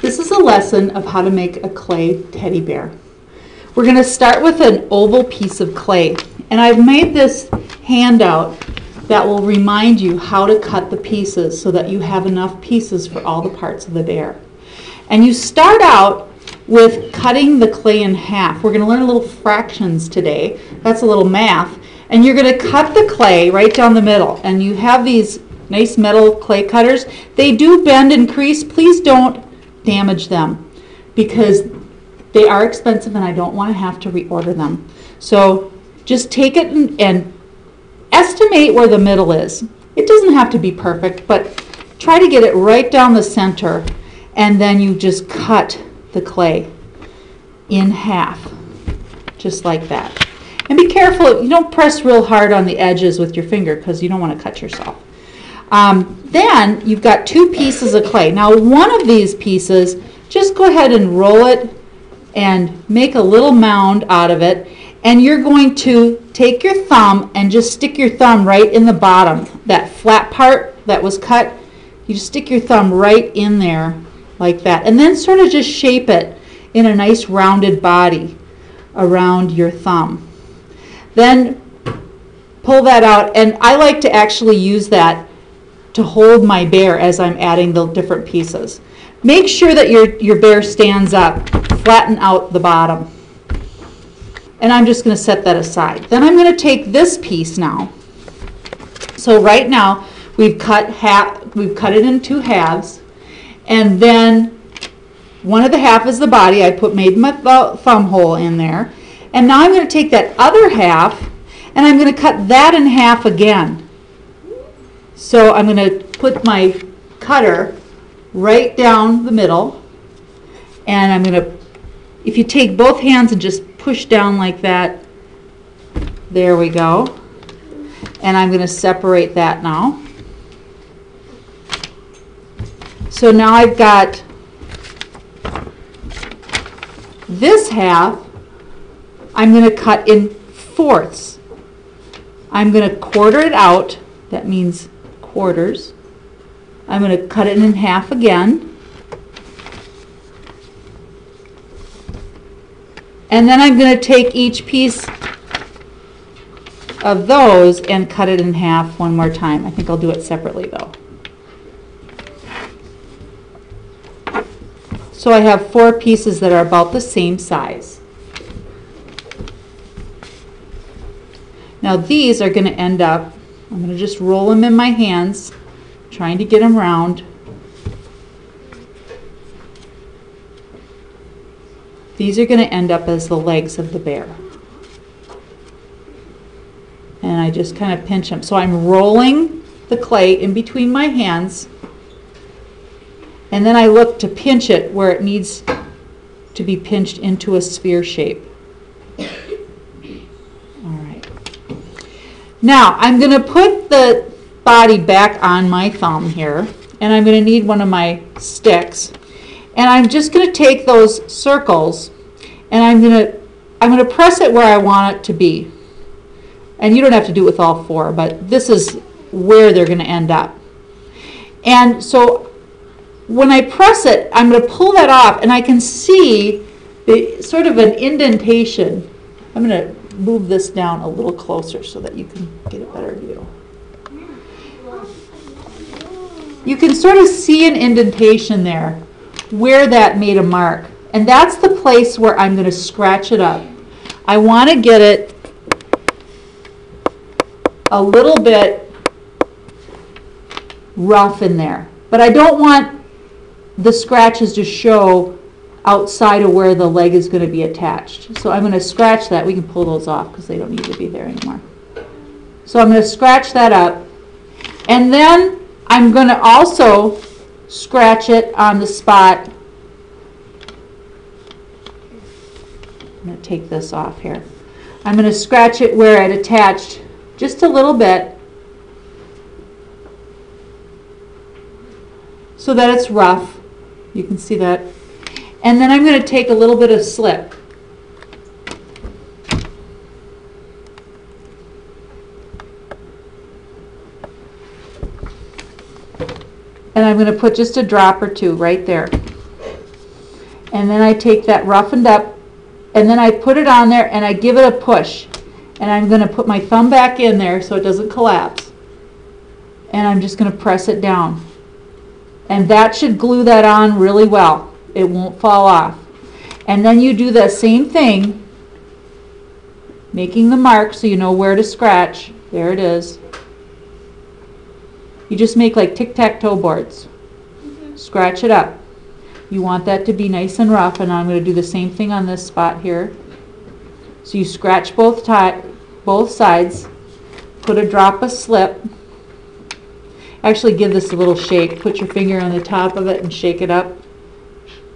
This is a lesson of how to make a clay teddy bear. We're going to start with an oval piece of clay, and I've made this handout that will remind you how to cut the pieces so that you have enough pieces for all the parts of the bear. And you start out with cutting the clay in half. We're going to learn a little fractions today. That's a little math. And you're going to cut the clay right down the middle. And you have these nice metal clay cutters. They do bend and crease. Please don't damage them because they are expensive and I don't want to have to reorder them. So just take it and estimate where the middle is. It doesn't have to be perfect, but try to get it right down the center, and then you just cut the clay in half, just like that. And be careful, you don't press real hard on the edges with your finger because you don't want to cut yourself. Then you've got two pieces of clay. Now one of these pieces, just go ahead and roll it and make a little mound out of it. And you're going to take your thumb and just stick your thumb right in the bottom. That flat part that was cut, you just stick your thumb right in there like that. And then sort of just shape it in a nice rounded body around your thumb. Then pull that out, and I like to actually use that to hold my bear as I'm adding the different pieces. Make sure that your bear stands up, flatten out the bottom. And I'm just going to set that aside. Then I'm going to take this piece now. So right now we've cut it in two halves, and then one of the half is the body. I made my thumb hole in there. And now I'm going to take that other half and I'm going to cut that in half again. So I'm going to put my cutter right down the middle, and I'm going to, if you take both hands and just push down like that, there we go. And I'm going to separate that now. So now I've got this half, I'm going to cut in fourths. I'm going to quarter it out. That means quarters. I'm going to cut it in half again. And then I'm going to take each piece of those and cut it in half one more time. I think I'll do it separately though. So I have 4 pieces that are about the same size. Now these are going to end up, I'm going to just roll them in my hands, trying to get them round. These are going to end up as the legs of the bear. And I just kind of pinch them. So I'm rolling the clay in between my hands, and then I look to pinch it where it needs to be pinched into a sphere shape. All right. Now I'm going to put the body back on my thumb here, and I'm going to need one of my sticks. And I'm just going to take those circles and I'm going to press it where I want it to be. And you don't have to do it with all 4, but this is where they're going to end up. And so when I press it, I'm going to pull that off, and I can see the sort of an indentation. I'm going to move this down a little closer so that you can get a better view. You can sort of see an indentation there where that made a mark, and that's the place where I'm going to scratch it up. I want to get it a little bit rough in there, but I don't want the scratches to show outside of where the leg is going to be attached. So I'm going to scratch that. We can pull those off because they don't need to be there anymore. So I'm going to scratch that up, and then I'm going to also scratch it on the spot. I'm going to take this off here. I'm going to scratch it where it attached just a little bit so that it's rough. You can see that. And then I'm going to take a little bit of slip. And I'm going to put just a drop or two right there. And then I take that roughened up, and then I put it on there and I give it a push. And I'm going to put my thumb back in there so it doesn't collapse. And I'm just going to press it down. And that should glue that on really well. It won't fall off. And then you do the same thing, making the mark so you know where to scratch. There it is. You just make like tic-tac-toe boards. Scratch it up. You want that to be nice and rough, and I'm going to do the same thing on this spot here. So you scratch both sides, put a drop of slip. Actually give this a little shake. Put your finger on the top of it and shake it up.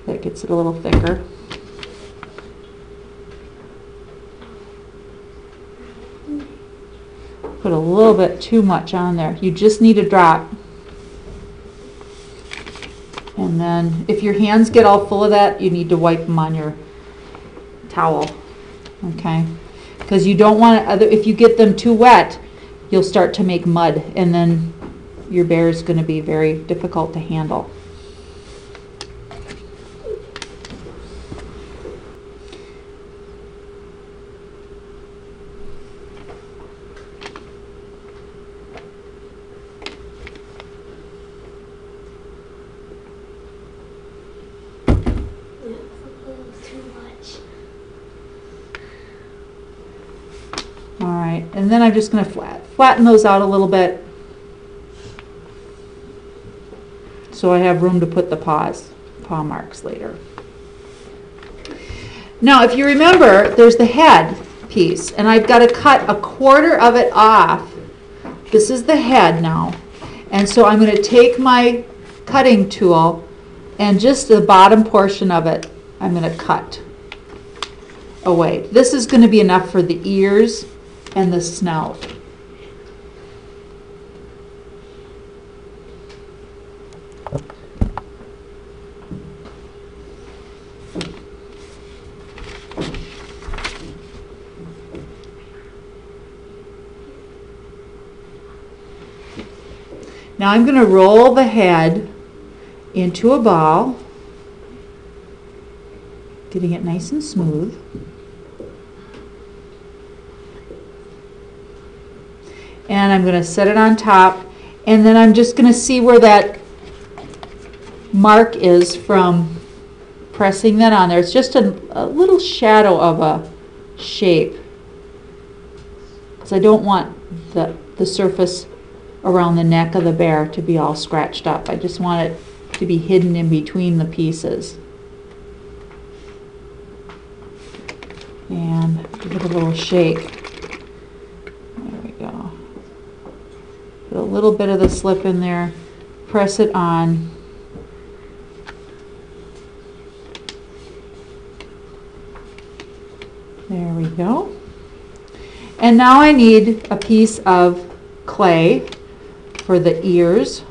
That gets it a little thicker. Put a little bit too much on there. You just need a drop. And then if your hands get all full of that, you need to wipe them on your towel. Okay? Because you don't want to, if you get them too wet, you'll start to make mud, and then your bear is going to be very difficult to handle. Alright, and then I'm just going to flatten those out a little bit so I have room to put the paw marks later. Now if you remember, there's the head piece, and I've got to cut a quarter of it off. This is the head now, and so I'm going to take my cutting tool and just the bottom portion of it I'm going to cut away. This is going to be enough for the ears and the snout. Now I'm going to roll the head into a ball, getting it nice and smooth. And I'm going to set it on top, and then I'm just going to see where that mark is from pressing that on there. It's just a little shadow of a shape, because I don't want the surface around the neck of the bear to be all scratched up. I just want it to be hidden in between the pieces. And give it a little shake. Put a little bit of the slip in there, press it on. There we go. And now I need a piece of clay for the ears.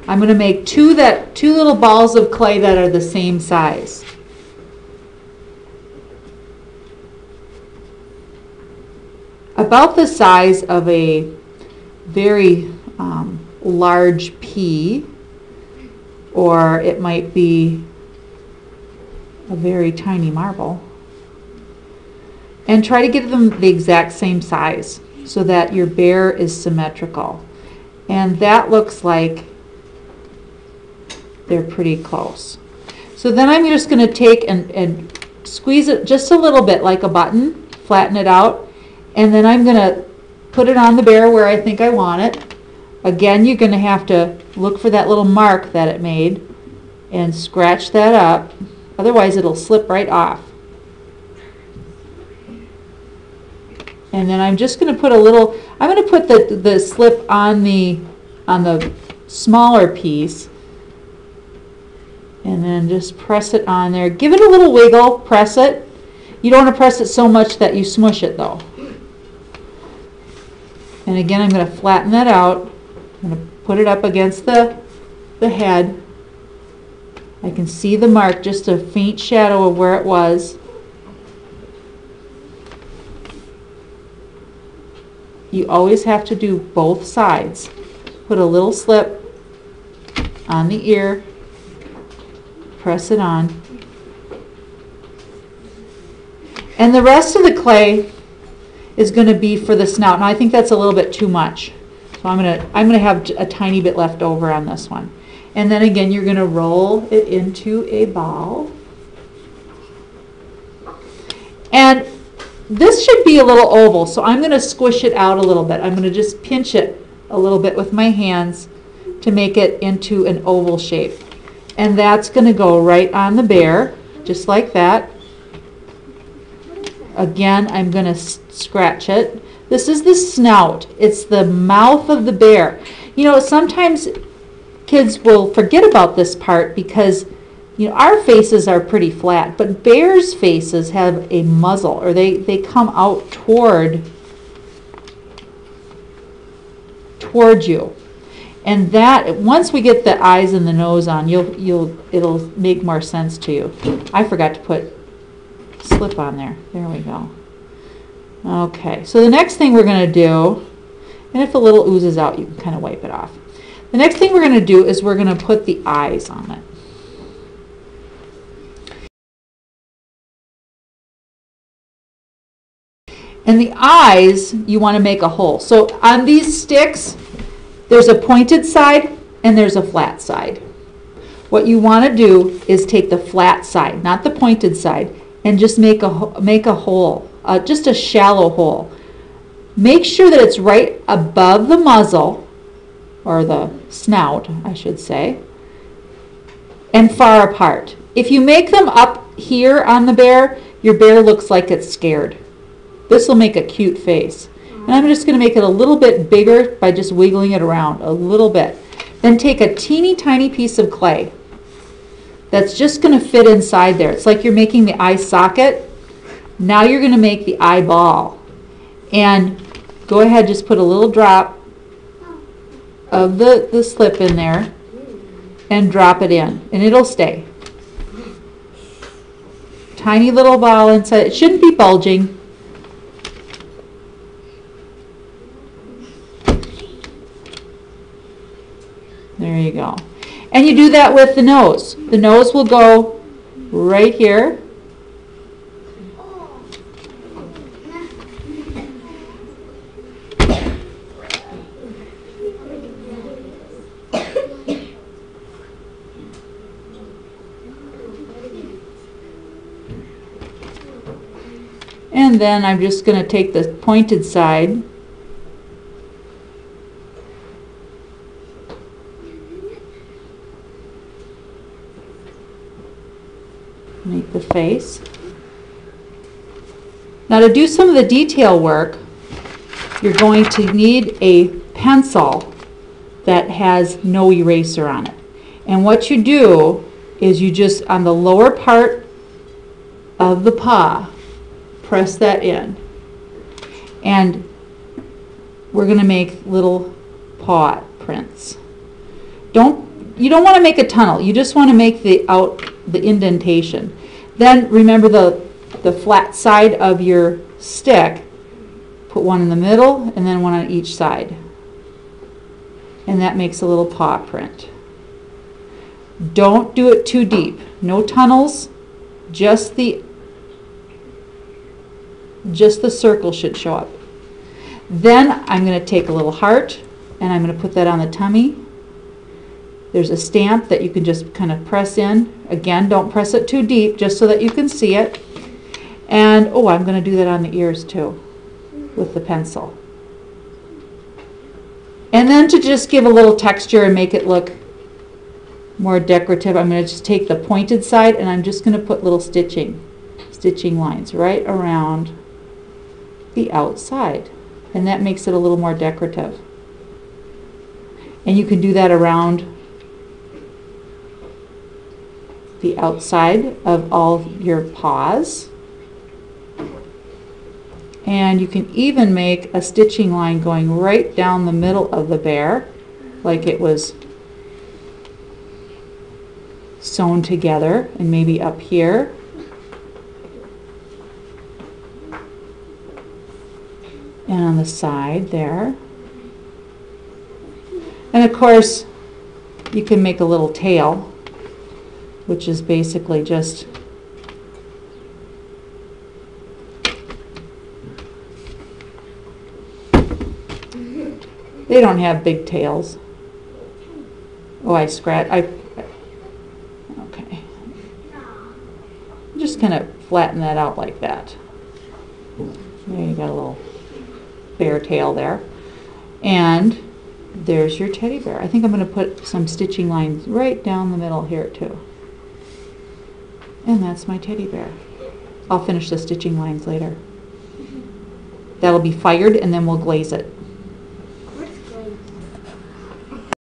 I'm going to make two little balls of clay that are the same size. About the size of a very large pea, or it might be a very tiny marble. And try to get them the exact same size so that your bear is symmetrical. And that looks like they're pretty close. So then I'm just going to take and squeeze it just a little bit like a button, flatten it out, and then I'm going to put it on the bear where I think I want it. Again, you're going to have to look for that little mark that it made and scratch that up. Otherwise, it'll slip right off. And then I'm just going to put a little, I'm going to put the slip on the smaller piece, and then just press it on there. Give it a little wiggle, press it. You don't want to press it so much that you smush it though. And again, I'm going to flatten that out. I'm going to put it up against the head. I can see the mark, just a faint shadow of where it was. You always have to do both sides. Put a little slip on the ear press it on. And the rest of the clay is going to be for the snout. Now I think that's a little bit too much. So I'm going to have a tiny bit left over on this one. And then again, you're going to roll it into a ball. And this should be a little oval, so I'm going to squish it out a little bit. I'm going to just pinch it a little bit with my hands to make it into an oval shape. And that's going to go right on the bear, just like that. Again, I'm going to scratch it. This is the snout. It's the mouth of the bear. You know, sometimes kids will forget about this part because, you know, our faces are pretty flat, but bears' faces have a muzzle, or they come out toward you. And that, once we get the eyes and the nose on, it'll make more sense to you. I forgot to put slip on there. There we go. Okay, so the next thing we're going to do, and if a little oozes out, you can kind of wipe it off. The next thing we're going to do is we're going to put the eyes on it. And the eyes, you want to make a hole. So on these sticks, there's a pointed side and there's a flat side. What you want to do is take the flat side, not the pointed side, and just make a hole, just a shallow hole. Make sure that it's right above the muzzle, or the snout, I should say, and far apart. If you make them up here on the bear, your bear looks like it's scared. This will make a cute face. And I'm just going to make it a little bit bigger by just wiggling it around a little bit. Then take a teeny tiny piece of clay that's just going to fit inside there. It's like you're making the eye socket. Now you're going to make the eyeball. And go ahead, just put a little drop of the slip in there and drop it in, and it'll stay. Tiny little ball inside. It shouldn't be bulging. There you go. And you do that with the nose. The nose will go right here. And then I'm just going to take the pointed side make the face. Now to do some of the detail work, you're going to need a pencil that has no eraser on it. And what you do is you just, on the lower part of the paw, press that in. And we're going to make little paw prints. You don't want to make a tunnel. You just want to make the indentation. Then remember the flat side of your stick. Put one in the middle and then one on each side. And that makes a little paw print. Don't do it too deep. No tunnels. Just the circle should show up. Then I'm going to take a little heart and I'm going to put that on the tummy. There's a stamp that you can just kind of press in. Again, don't press it too deep, just so that you can see it. And, oh, I'm going to do that on the ears too, with the pencil. And then to just give a little texture and make it look more decorative, I'm going to just take the pointed side and I'm just going to put little stitching lines right around the outside. And that makes it a little more decorative. And you can do that around the outside of all your paws. And you can even make a stitching line going right down the middle of the bear, like it was sewn together, and maybe up here. And on the side there. And of course, you can make a little tail which is basically just they don't have big tails. Oh, I okay. I'm just gonna flatten that out like that. There, you got a little bear tail there. And there's your teddy bear. I think I'm going to put some stitching lines right down the middle here too. And that's my teddy bear. I'll finish the stitching lines later. That'll be fired and then we'll glaze it.